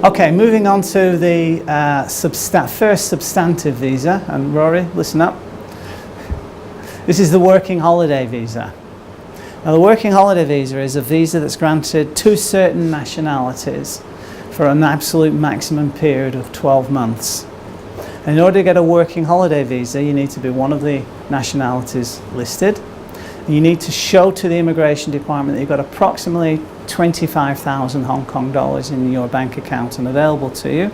Okay, moving on to the first substantive visa, and Rory, listen up. This is the working holiday visa. Now, the working holiday visa is a visa that's granted to certain nationalities for an absolute maximum period of 12 months. And in order to get a working holiday visa, you need to be one of the nationalities listed. You need to show to the immigration department that you've got approximately 25,000 Hong Kong dollars in your bank account and available to you.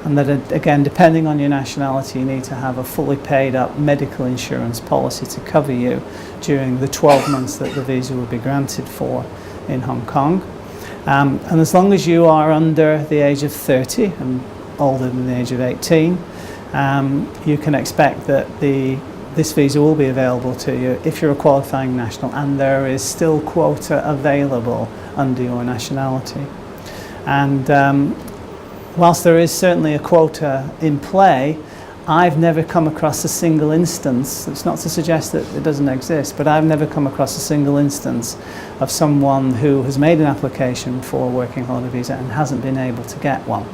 And that, again, depending on your nationality, you need to have a fully paid up medical insurance policy to cover you during the 12 months that the visa will be granted for in Hong Kong. And as long as you are under the age of 30 and older than the age of 18, you can expect that this visa will be available to you if you're a qualifying national, and there is still quota available under your nationality. And whilst there is certainly a quota in play, I've never come across a single instance, it's not to suggest that it doesn't exist, but I've never come across a single instance of someone who has made an application for a working holiday visa and hasn't been able to get one.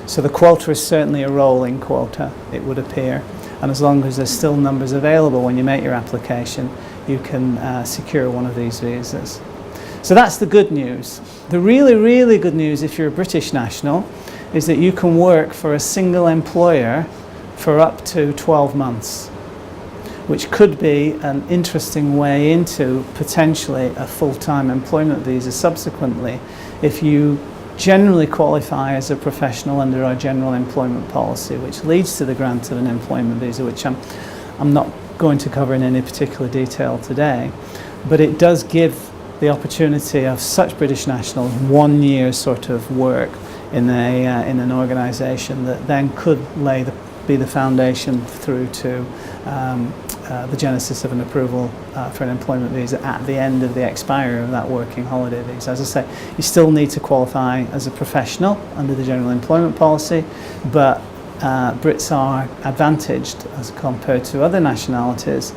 So the quota is certainly a rolling quota, it would appear. And as long as there's still numbers available when you make your application, you can secure one of these visas. So that's the good news. The really, really good news if you're a British national is that you can work for a single employer for up to 12 months, which could be an interesting way into potentially a full-time employment visa subsequently if you generally qualify as a professional under our general employment policy, which leads to the grant of an employment visa, which I'm not going to cover in any particular detail today, but it does give the opportunity of such British nationals 1 year sort of work in an organisation that then could be the foundation through to the genesis of an approval for an employment visa at the end of the expiry of that working holiday visa. As I say, you still need to qualify as a professional under the general employment policy, but Brits are advantaged as compared to other nationalities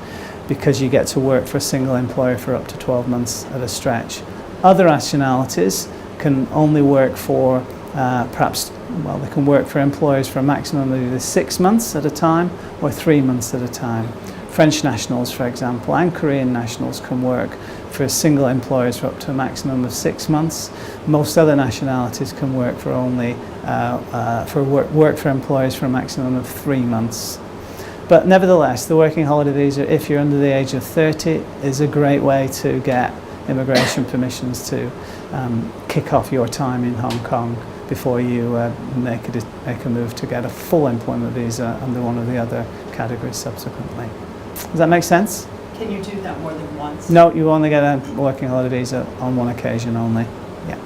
because you get to work for a single employer for up to 12 months at a stretch. Other nationalities can only work for they can work for employers for a maximum of either 6 months at a time or 3 months at a time. French nationals, for example, and Korean nationals can work for single employers for up to a maximum of 6 months. Most other nationalities can work for only work for employers for a maximum of 3 months. But nevertheless, the working holiday visa, if you're under the age of 30, is a great way to get immigration permissions to kick off your time in Hong Kong before you make a move to get a full employment visa under one of the other categories subsequently. Does that make sense? Can you do that more than once? No, you only get a working holiday visa on one occasion only. Yeah.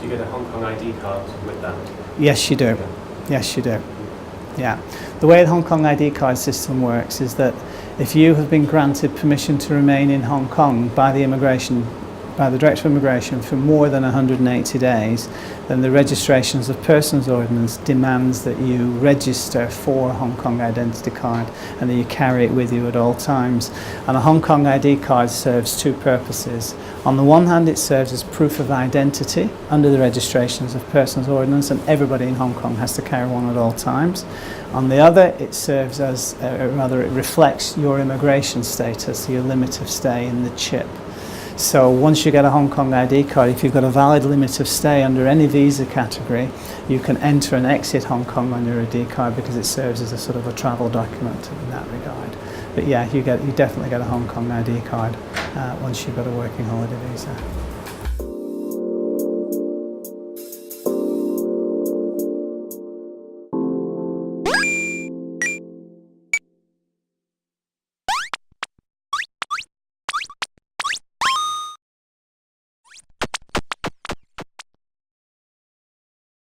Do you get a Hong Kong ID card with that? Yes, you do. Okay. Yes, you do. Yeah. The way the Hong Kong ID card system works is that if you have been granted permission to remain in Hong Kong by the Director of Immigration for more than 180 days, then the Registrations of Persons Ordinance demands that you register for a Hong Kong identity card and that you carry it with you at all times. And a Hong Kong ID card serves two purposes. On the one hand, it serves as proof of identity under the Registrations of Persons Ordinance, and everybody in Hong Kong has to carry one at all times. On the other, it serves as, it reflects your immigration status, your limit of stay in the chip. So once you get a Hong Kong ID card, if you've got a valid limit of stay under any visa category, you can enter and exit Hong Kong on your ID card because it serves as a sort of a travel document in that regard. But yeah, you definitely get a Hong Kong ID card once you've got a working holiday visa.